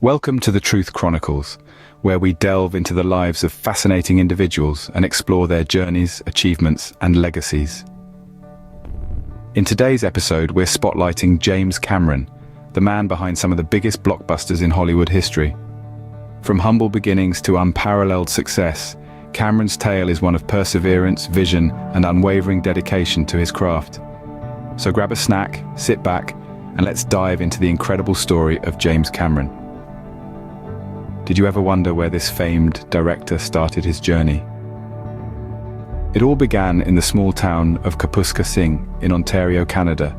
Welcome to the Truth Chronicles, where we delve into the lives of fascinating individuals and explore their journeys, achievements, and legacies. In today's episode, we're spotlighting James Cameron, the man behind some of the biggest blockbusters in Hollywood history. From humble beginnings to unparalleled success, Cameron's tale is one of perseverance, vision, and unwavering dedication to his craft. So grab a snack, sit back, and let's dive into the incredible story of James Cameron. Did you ever wonder where this famed director started his journey? It all began in the small town of Kapuskasing in Ontario, Canada,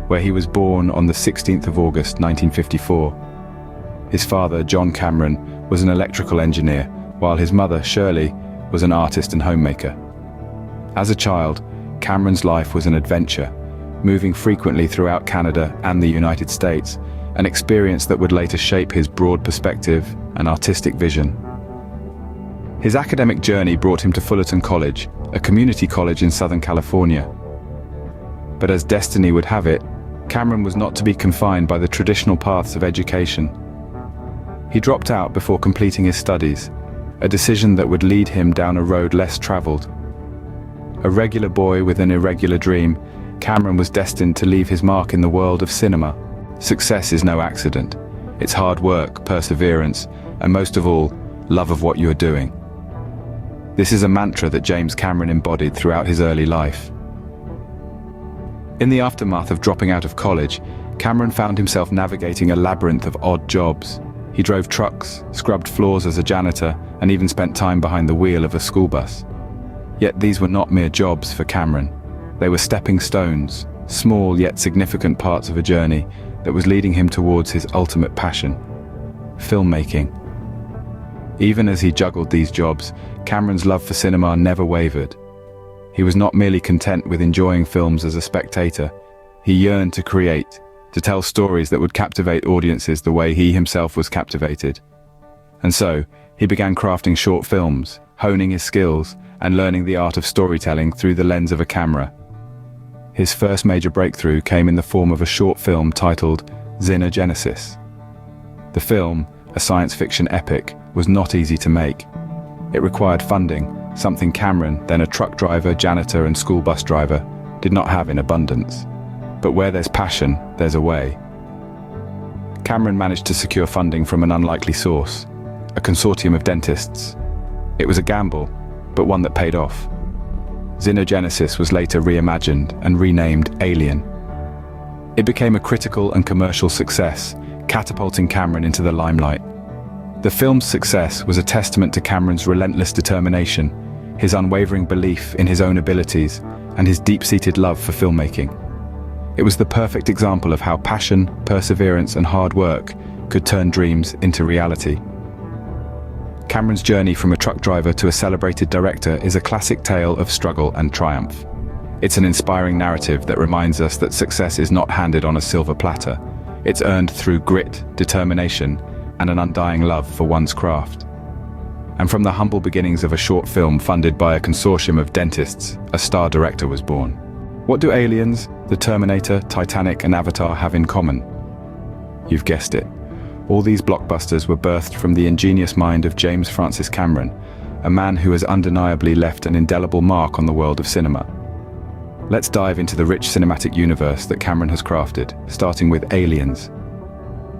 where he was born on the 16th of August 1954. His father, John Cameron, was an electrical engineer, while his mother, Shirley, was an artist and homemaker. As a child, Cameron's life was an adventure, moving frequently throughout Canada and the United States, an experience that would later shape his broad perspective and artistic vision. His academic journey brought him to Fullerton College, a community college in Southern California. But as destiny would have it, Cameron was not to be confined by the traditional paths of education. He dropped out before completing his studies, a decision that would lead him down a road less traveled. A regular boy with an irregular dream, Cameron was destined to leave his mark in the world of cinema. Success is no accident. It's hard work, perseverance, and most of all, love of what you're doing. This is a mantra that James Cameron embodied throughout his early life. In the aftermath of dropping out of college, Cameron found himself navigating a labyrinth of odd jobs. He drove trucks, scrubbed floors as a janitor, and even spent time behind the wheel of a school bus. Yet these were not mere jobs for Cameron. They were stepping stones, small yet significant parts of a journey that was leading him towards his ultimate passion, filmmaking. Even as he juggled these jobs, Cameron's love for cinema never wavered. He was not merely content with enjoying films as a spectator. He yearned to create, to tell stories that would captivate audiences the way he himself was captivated. And so, he began crafting short films, honing his skills, and learning the art of storytelling through the lens of a camera. His first major breakthrough came in the form of a short film titled Xenogenesis. The film, a science fiction epic, was not easy to make. It required funding, something Cameron, then a truck driver, janitor, and school bus driver, did not have in abundance. But where there's passion, there's a way. Cameron managed to secure funding from an unlikely source, a consortium of dentists. It was a gamble, but one that paid off. Xenogenesis was later reimagined and renamed Alien. It became a critical and commercial success, catapulting Cameron into the limelight. The film's success was a testament to Cameron's relentless determination, his unwavering belief in his own abilities, and his deep-seated love for filmmaking. It was the perfect example of how passion, perseverance, and hard work could turn dreams into reality. Cameron's journey from a truck driver to a celebrated director is a classic tale of struggle and triumph. It's an inspiring narrative that reminds us that success is not handed on a silver platter. It's earned through grit, determination, and an undying love for one's craft. And from the humble beginnings of a short film funded by a consortium of dentists, a star director was born. What do Aliens, the Terminator, Titanic, and Avatar have in common? You've guessed it. All these blockbusters were birthed from the ingenious mind of James Francis Cameron, a man who has undeniably left an indelible mark on the world of cinema. Let's dive into the rich cinematic universe that Cameron has crafted, starting with Aliens.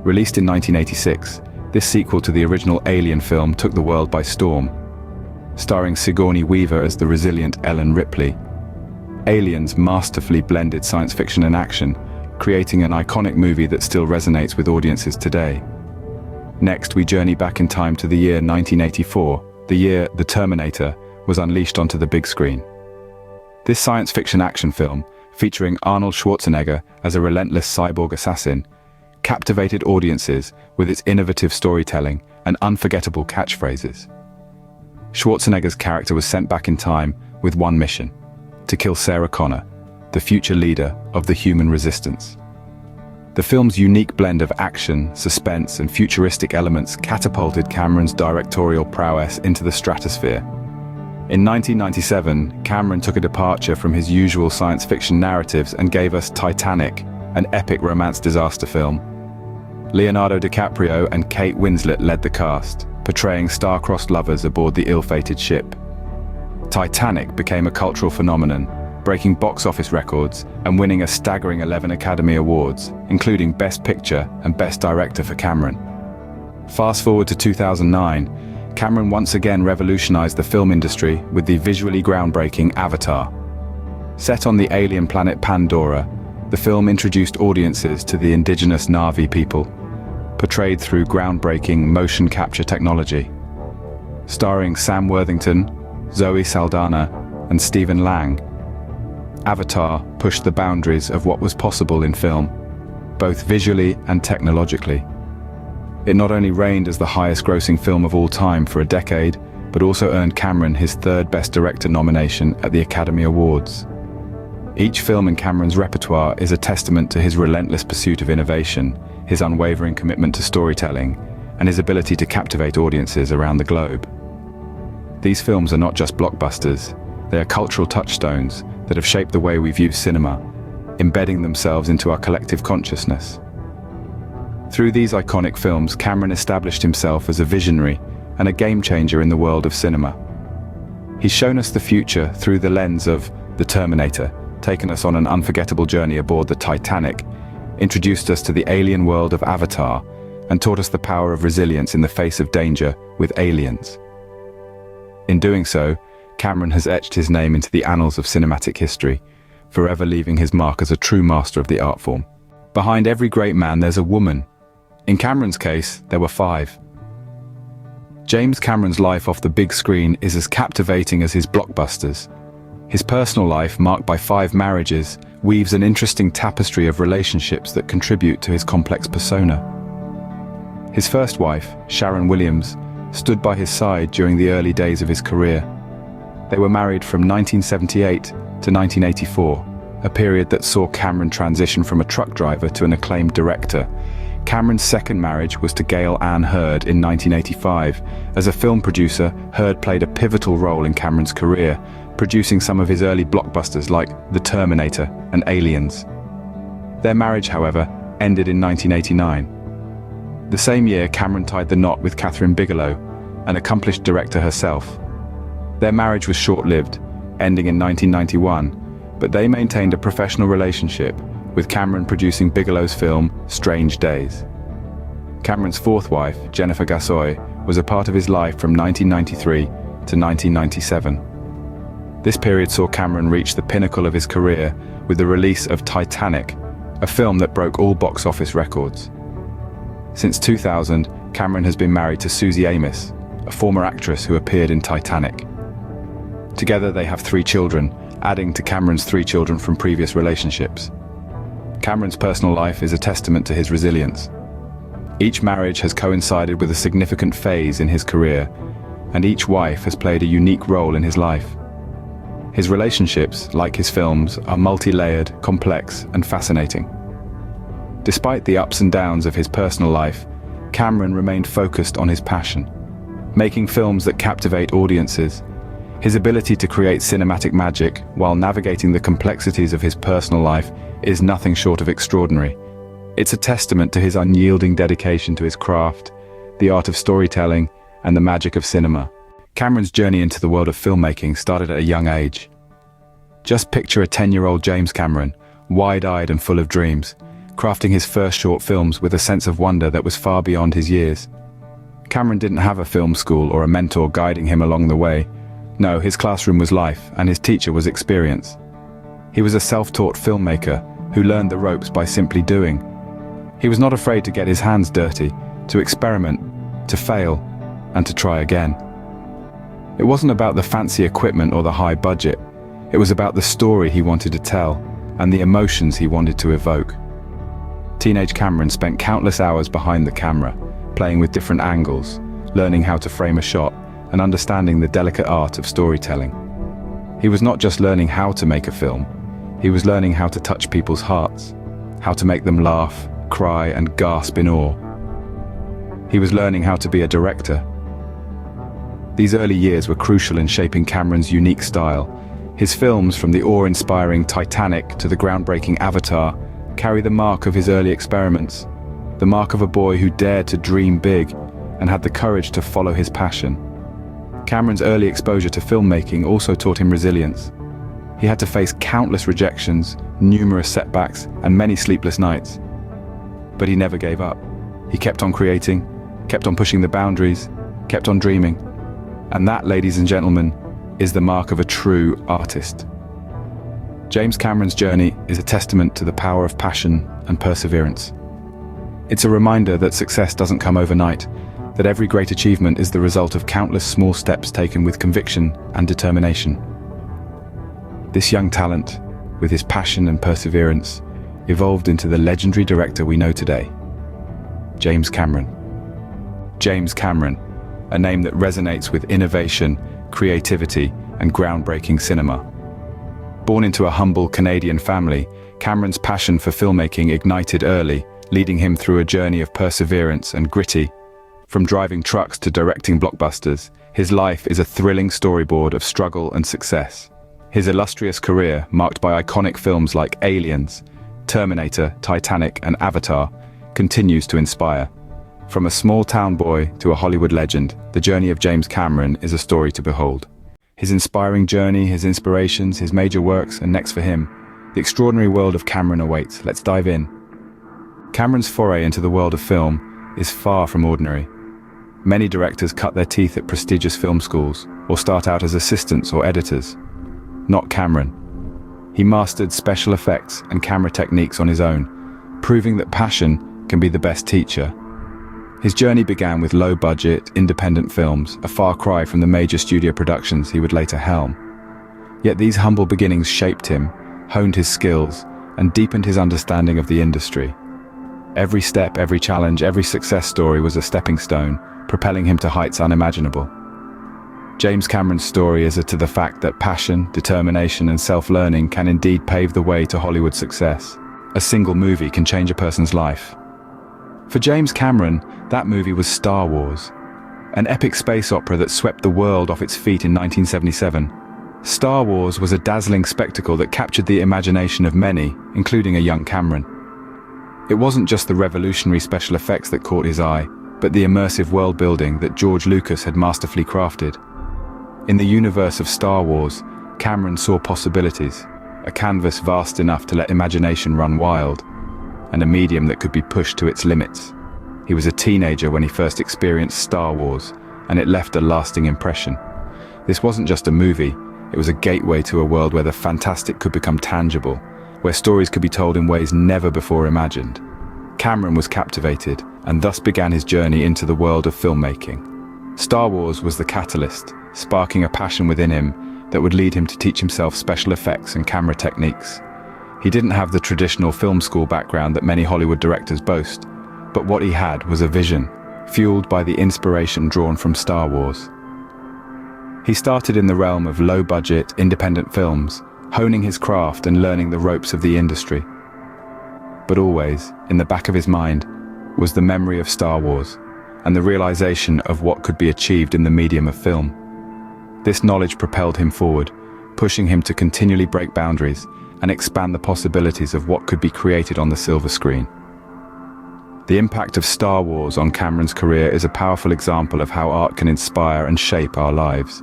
Released in 1986, this sequel to the original Alien film took the world by storm. Starring Sigourney Weaver as the resilient Ellen Ripley, Aliens masterfully blended science fiction and action, creating an iconic movie that still resonates with audiences today. Next, we journey back in time to the year 1984, the year The Terminator was unleashed onto the big screen. This science fiction action film, featuring Arnold Schwarzenegger as a relentless cyborg assassin, captivated audiences with its innovative storytelling and unforgettable catchphrases. Schwarzenegger's character was sent back in time with one mission: to kill Sarah Connor, the future leader of the human resistance. The film's unique blend of action, suspense, and futuristic elements catapulted Cameron's directorial prowess into the stratosphere. In 1997, Cameron took a departure from his usual science fiction narratives and gave us Titanic, an epic romance disaster film. Leonardo DiCaprio and Kate Winslet led the cast, portraying star-crossed lovers aboard the ill-fated ship. Titanic became a cultural phenomenon, breaking box office records and winning a staggering 11 Academy Awards, including Best Picture and Best Director for Cameron. Fast forward to 2009, Cameron once again revolutionized the film industry with the visually groundbreaking Avatar. Set on the alien planet Pandora, the film introduced audiences to the indigenous Na'vi people, portrayed through groundbreaking motion capture technology. Starring Sam Worthington, Zoe Saldana, and Stephen Lang, Avatar pushed the boundaries of what was possible in film, both visually and technologically. It not only reigned as the highest-grossing film of all time for a decade, but also earned Cameron his third Best Director nomination at the Academy Awards. Each film in Cameron's repertoire is a testament to his relentless pursuit of innovation, his unwavering commitment to storytelling, and his ability to captivate audiences around the globe. These films are not just blockbusters, they are cultural touchstones that have shaped the way we view cinema, embedding themselves into our collective consciousness. Through these iconic films, Cameron established himself as a visionary and a game-changer in the world of cinema. He's shown us the future through the lens of The Terminator, taken us on an unforgettable journey aboard the Titanic, introduced us to the alien world of Avatar, and taught us the power of resilience in the face of danger with Aliens. In doing so, Cameron has etched his name into the annals of cinematic history, forever leaving his mark as a true master of the art form. Behind every great man, there's a woman. In Cameron's case, there were 5. James Cameron's life off the big screen is as captivating as his blockbusters. His personal life, marked by 5 marriages, weaves an interesting tapestry of relationships that contribute to his complex persona. His first wife, Sharon Williams, stood by his side during the early days of his career. They were married from 1978 to 1984, a period that saw Cameron transition from a truck driver to an acclaimed director. Cameron's second marriage was to Gail Ann Hurd in 1985. As a film producer, Hurd played a pivotal role in Cameron's career, producing some of his early blockbusters like The Terminator and Aliens. Their marriage, however, ended in 1989. The same year, Cameron tied the knot with Kathryn Bigelow, an accomplished director herself. Their marriage was short-lived, ending in 1991, but they maintained a professional relationship, with Cameron producing Bigelow's film Strange Days. Cameron's fourth wife, Jennifer Gassoy, was a part of his life from 1993 to 1997. This period saw Cameron reach the pinnacle of his career with the release of Titanic, a film that broke all box office records. Since 2000, Cameron has been married to Susie Amos, a former actress who appeared in Titanic. Together they have 3 children, adding to Cameron's 3 children from previous relationships. Cameron's personal life is a testament to his resilience. Each marriage has coincided with a significant phase in his career, and each wife has played a unique role in his life. His relationships, like his films, are multi-layered, complex, and fascinating. Despite the ups and downs of his personal life, Cameron remained focused on his passion, making films that captivate audiences. His ability to create cinematic magic while navigating the complexities of his personal life is nothing short of extraordinary. It's a testament to his unyielding dedication to his craft, the art of storytelling, and the magic of cinema. Cameron's journey into the world of filmmaking started at a young age. Just picture a 10-year-old James Cameron, wide-eyed and full of dreams, crafting his first short films with a sense of wonder that was far beyond his years. Cameron didn't have a film school or a mentor guiding him along the way. No, his classroom was life, and his teacher was experience. He was a self-taught filmmaker who learned the ropes by simply doing. He was not afraid to get his hands dirty, to experiment, to fail, and to try again. It wasn't about the fancy equipment or the high budget. It was about the story he wanted to tell and the emotions he wanted to evoke. Teenage Cameron spent countless hours behind the camera, playing with different angles, learning how to frame a shot, and understanding the delicate art of storytelling. He was not just learning how to make a film, he was learning how to touch people's hearts, how to make them laugh, cry, and gasp in awe. He was learning how to be a director. These early years were crucial in shaping Cameron's unique style. His films, from the awe-inspiring Titanic to the groundbreaking Avatar, carry the mark of his early experiments. the mark of a boy who dared to dream big and had the courage to follow his passion. Cameron's early exposure to filmmaking also taught him resilience. He had to face countless rejections, numerous setbacks, and many sleepless nights. But he never gave up. He kept on creating, kept on pushing the boundaries, kept on dreaming. And that, ladies and gentlemen, is the mark of a true artist. James Cameron's journey is a testament to the power of passion and perseverance. It's a reminder that success doesn't come overnight, that every great achievement is the result of countless small steps taken with conviction and determination. This young talent, with his passion and perseverance, evolved into the legendary director we know today, James Cameron. James Cameron, a name that resonates with innovation, creativity, and groundbreaking cinema. Born into a humble Canadian family, Cameron's passion for filmmaking ignited early, leading him through a journey of perseverance and gritty. From driving trucks to directing blockbusters, his life is a thrilling storyboard of struggle and success. His illustrious career, marked by iconic films like Aliens, Terminator, Titanic, and Avatar, continues to inspire. From a small-town boy to a Hollywood legend, the journey of James Cameron is a story to behold. His inspiring journey, his inspirations, his major works, and next for him, the extraordinary world of Cameron awaits. Let's dive in. Cameron's foray into the world of film is far from ordinary. Many directors cut their teeth at prestigious film schools or start out as assistants or editors. Not Cameron. He mastered special effects and camera techniques on his own, proving that passion can be the best teacher. His journey began with low-budget, independent films, a far cry from the major studio productions he would later helm. Yet these humble beginnings shaped him, honed his skills, and deepened his understanding of the industry. Every step, every challenge, every success story was a stepping stone, propelling him to heights unimaginable. James Cameron's story is to the fact that passion, determination, and self-learning can indeed pave the way to Hollywood success. A single movie can change a person's life. For James Cameron, that movie was Star Wars, an epic space opera that swept the world off its feet in 1977. Star Wars was a dazzling spectacle that captured the imagination of many, including a young Cameron. It wasn't just the revolutionary special effects that caught his eye, but the immersive world-building that George Lucas had masterfully crafted. In the universe of Star Wars, Cameron saw possibilities, a canvas vast enough to let imagination run wild, and a medium that could be pushed to its limits. He was a teenager when he first experienced Star Wars, and it left a lasting impression. This wasn't just a movie, it was a gateway to a world where the fantastic could become tangible, where stories could be told in ways never before imagined. Cameron was captivated, and thus began his journey into the world of filmmaking. Star Wars was the catalyst, sparking a passion within him that would lead him to teach himself special effects and camera techniques. He didn't have the traditional film school background that many Hollywood directors boast, but what he had was a vision, fueled by the inspiration drawn from Star Wars. He started in the realm of low-budget, independent films, honing his craft and learning the ropes of the industry. But always, in the back of his mind, was the memory of Star Wars and the realization of what could be achieved in the medium of film. This knowledge propelled him forward, pushing him to continually break boundaries and expand the possibilities of what could be created on the silver screen. The impact of Star Wars on Cameron's career is a powerful example of how art can inspire and shape our lives.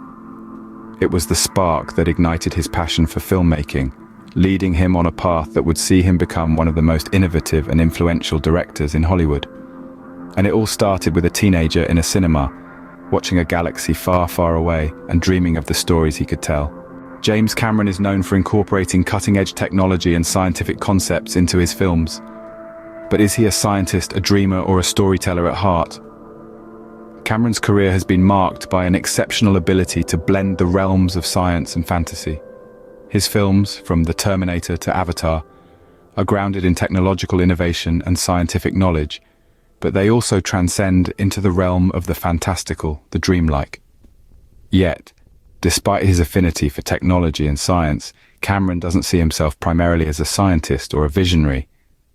It was the spark that ignited his passion for filmmaking, leading him on a path that would see him become one of the most innovative and influential directors in Hollywood. And it all started with a teenager in a cinema, watching a galaxy far, far away and dreaming of the stories he could tell. James Cameron is known for incorporating cutting-edge technology and scientific concepts into his films. But is he a scientist, a dreamer, or a storyteller at heart? Cameron's career has been marked by an exceptional ability to blend the realms of science and fantasy. His films, from The Terminator to Avatar, are grounded in technological innovation and scientific knowledge, but they also transcend into the realm of the fantastical, the dreamlike. Yet, despite his affinity for technology and science, Cameron doesn't see himself primarily as a scientist or a visionary.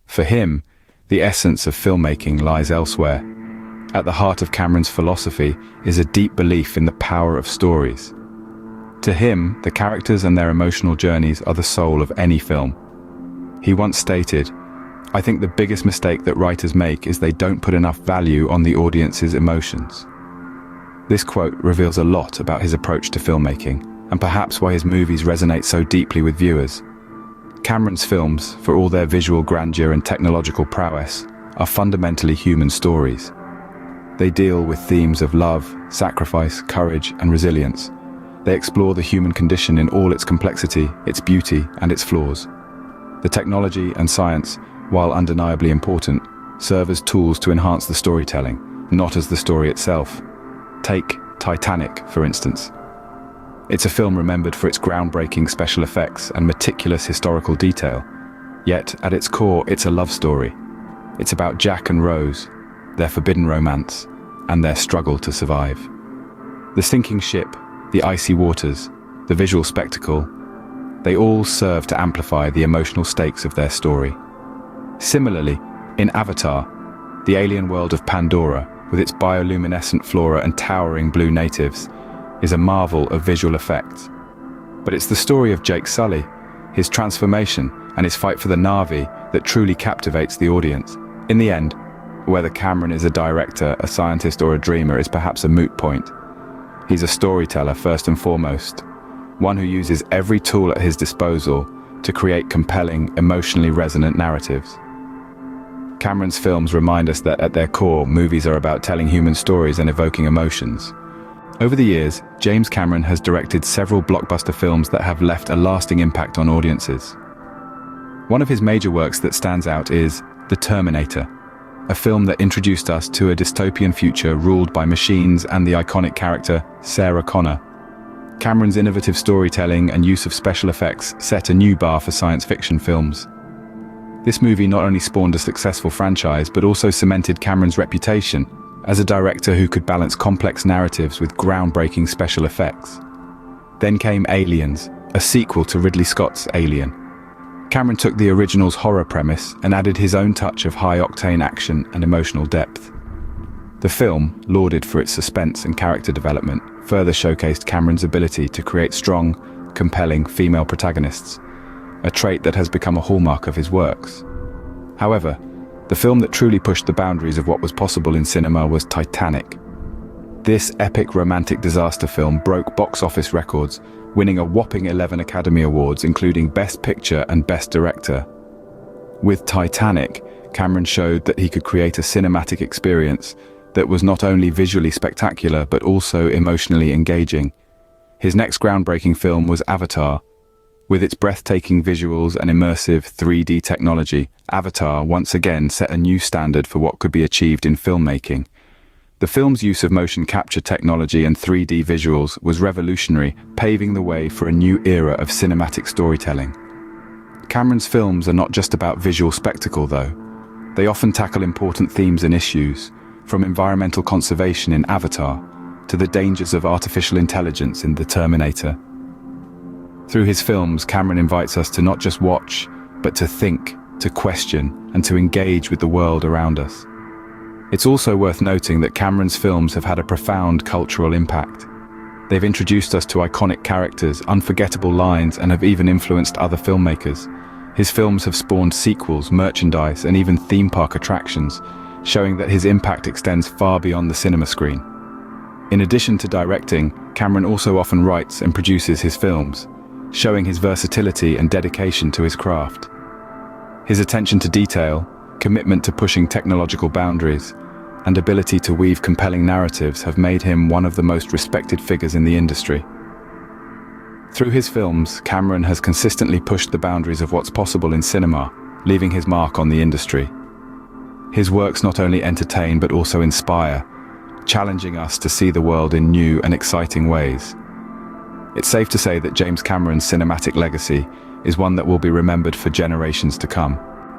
For him, the essence of filmmaking lies elsewhere. At the heart of Cameron's philosophy is a deep belief in the power of stories. To him, the characters and their emotional journeys are the soul of any film. He once stated, I think the biggest mistake that writers make is they don't put enough value on the audience's emotions. This quote reveals a lot about his approach to filmmaking, and perhaps why his movies resonate so deeply with viewers. Cameron's films, for all their visual grandeur and technological prowess, are fundamentally human stories. They deal with themes of love, sacrifice, courage, and resilience. They explore the human condition in all its complexity, its beauty, and its flaws. The technology and science, while undeniably important, serve as tools to enhance the storytelling, not as the story itself. Take Titanic, for instance. It's a film remembered for its groundbreaking special effects and meticulous historical detail. Yet, at its core, it's a love story. It's about Jack and Rose, their forbidden romance, and their struggle to survive. The sinking ship, the icy waters, the visual spectacle, they all serve to amplify the emotional stakes of their story. Similarly, in Avatar, the alien world of Pandora, with its bioluminescent flora and towering blue natives, is a marvel of visual effects. But it's the story of Jake Sully, his transformation, and his fight for the Na'vi that truly captivates the audience. In the end, whether Cameron is a director, a scientist, or a dreamer is perhaps a moot point. He's a storyteller first and foremost, one who uses every tool at his disposal to create compelling, emotionally resonant narratives. Cameron's films remind us that at their core, movies are about telling human stories and evoking emotions. Over the years, James Cameron has directed several blockbuster films that have left a lasting impact on audiences. One of his major works that stands out is The Terminator, a film that introduced us to a dystopian future ruled by machines and the iconic character Sarah Connor. Cameron's innovative storytelling and use of special effects set a new bar for science fiction films. This movie not only spawned a successful franchise, but also cemented Cameron's reputation as a director who could balance complex narratives with groundbreaking special effects. Then came Aliens, a sequel to Ridley Scott's Alien. Cameron took the original's horror premise and added his own touch of high-octane action and emotional depth. The film, lauded for its suspense and character development, further showcased Cameron's ability to create strong, compelling female protagonists, a trait that has become a hallmark of his works. However, the film that truly pushed the boundaries of what was possible in cinema was Titanic. This epic romantic disaster film broke box office records, winning a whopping 11 Academy Awards, including Best Picture and Best Director. With Titanic, Cameron showed that he could create a cinematic experience that was not only visually spectacular but also emotionally engaging. His next groundbreaking film was Avatar. With its breathtaking visuals and immersive 3D technology, Avatar once again set a new standard for what could be achieved in filmmaking. The film's use of motion capture technology and 3D visuals was revolutionary, paving the way for a new era of cinematic storytelling. Cameron's films are not just about visual spectacle, though. They often tackle important themes and issues, from environmental conservation in Avatar to the dangers of artificial intelligence in The Terminator. Through his films, Cameron invites us to not just watch, but to think, to question, and to engage with the world around us. It's also worth noting that Cameron's films have had a profound cultural impact. They've introduced us to iconic characters, unforgettable lines, and have even influenced other filmmakers. His films have spawned sequels, merchandise, and even theme park attractions, showing that his impact extends far beyond the cinema screen. In addition to directing, Cameron also often writes and produces his films, showing his versatility and dedication to his craft. His attention to detail, commitment to pushing technological boundaries, and ability to weave compelling narratives have made him one of the most respected figures in the industry. Through his films, Cameron has consistently pushed the boundaries of what's possible in cinema, leaving his mark on the industry. His works not only entertain but also inspire, challenging us to see the world in new and exciting ways. It's safe to say that James Cameron's cinematic legacy is one that will be remembered for generations to come.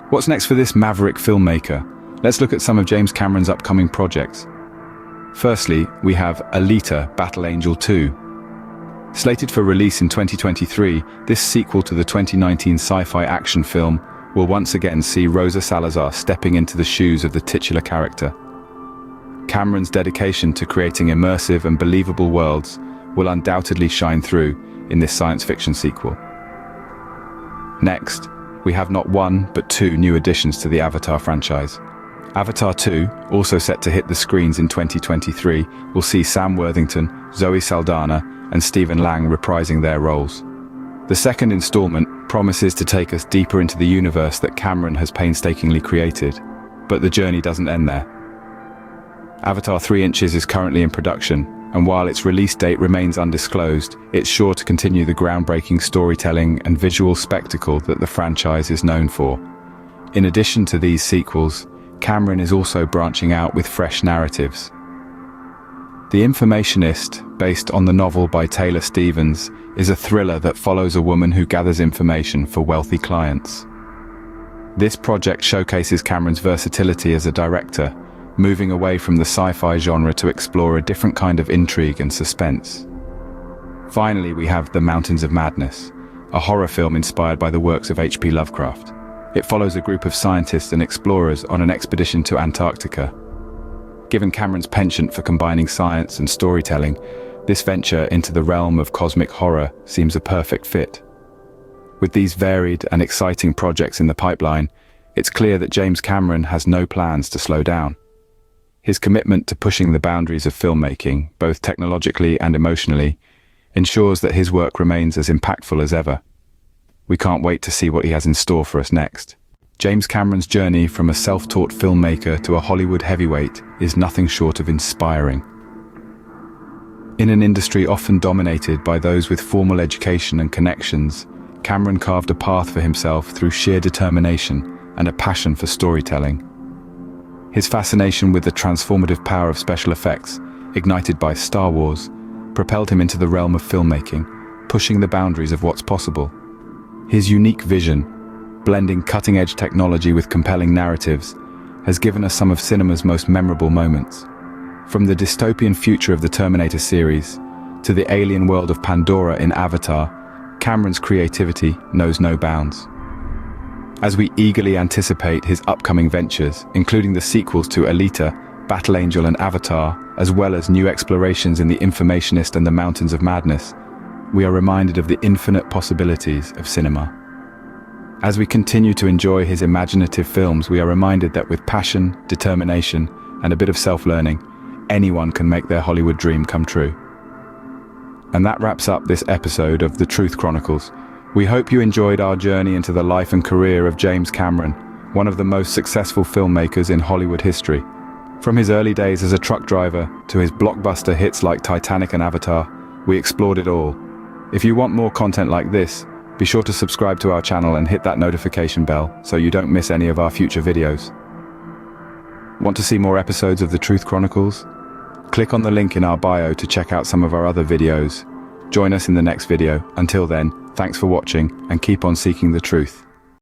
What's next for this maverick filmmaker? Let's look at some of James Cameron's upcoming projects. Firstly, we have Alita: Battle Angel 2. Slated for release in 2023, this sequel to the 2019 sci-fi action film will once again see Rosa Salazar stepping into the shoes of the titular character. Cameron's dedication to creating immersive and believable worlds will undoubtedly shine through in this science fiction sequel. Next, we have not one, but two new additions to the Avatar franchise. Avatar 2, also set to hit the screens in 2023, will see Sam Worthington, Zoe Saldana, and Stephen Lang reprising their roles. The second installment promises to take us deeper into the universe that Cameron has painstakingly created, but the journey doesn't end there. Avatar 3 Inches is currently in production, and while its release date remains undisclosed, it's sure to continue the groundbreaking storytelling and visual spectacle that the franchise is known for. In addition to these sequels, Cameron is also branching out with fresh narratives. The Informationist, based on the novel by Taylor Stevens, is a thriller that follows a woman who gathers information for wealthy clients. This project showcases Cameron's versatility as a director, moving away from the sci-fi genre to explore a different kind of intrigue and suspense. Finally, we have The Mountains of Madness, a horror film inspired by the works of H.P. Lovecraft. It follows a group of scientists and explorers on an expedition to Antarctica. Given Cameron's penchant for combining science and storytelling, this venture into the realm of cosmic horror seems a perfect fit. With these varied and exciting projects in the pipeline, it's clear that James Cameron has no plans to slow down. His commitment to pushing the boundaries of filmmaking, both technologically and emotionally, ensures that his work remains as impactful as ever. We can't wait to see what he has in store for us next. James Cameron's journey from a self-taught filmmaker to a Hollywood heavyweight is nothing short of inspiring. In an industry often dominated by those with formal education and connections, Cameron carved a path for himself through sheer determination and a passion for storytelling. His fascination with the transformative power of special effects, ignited by Star Wars, propelled him into the realm of filmmaking, pushing the boundaries of what's possible. His unique vision, blending cutting-edge technology with compelling narratives, has given us some of cinema's most memorable moments. From the dystopian future of the Terminator series to the alien world of Pandora in Avatar, Cameron's creativity knows no bounds. As we eagerly anticipate his upcoming ventures, including the sequels to Alita, Battle Angel and Avatar, as well as new explorations in The Informationist and The Mountains of Madness, we are reminded of the infinite possibilities of cinema. As we continue to enjoy his imaginative films, we are reminded that with passion, determination, and a bit of self-learning, anyone can make their Hollywood dream come true. And that wraps up this episode of the Truth Chronicles. We hope you enjoyed our journey into the life and career of James Cameron, one of the most successful filmmakers in Hollywood history. From his early days as a truck driver to his blockbuster hits like Titanic and Avatar, we explored it all. If you want more content like this, be sure to subscribe to our channel and hit that notification bell so you don't miss any of our future videos. Want to see more episodes of the Truth Chronicles? Click on the link in our bio to check out some of our other videos. Join us in the next video. Until then, thanks for watching and keep on seeking the truth.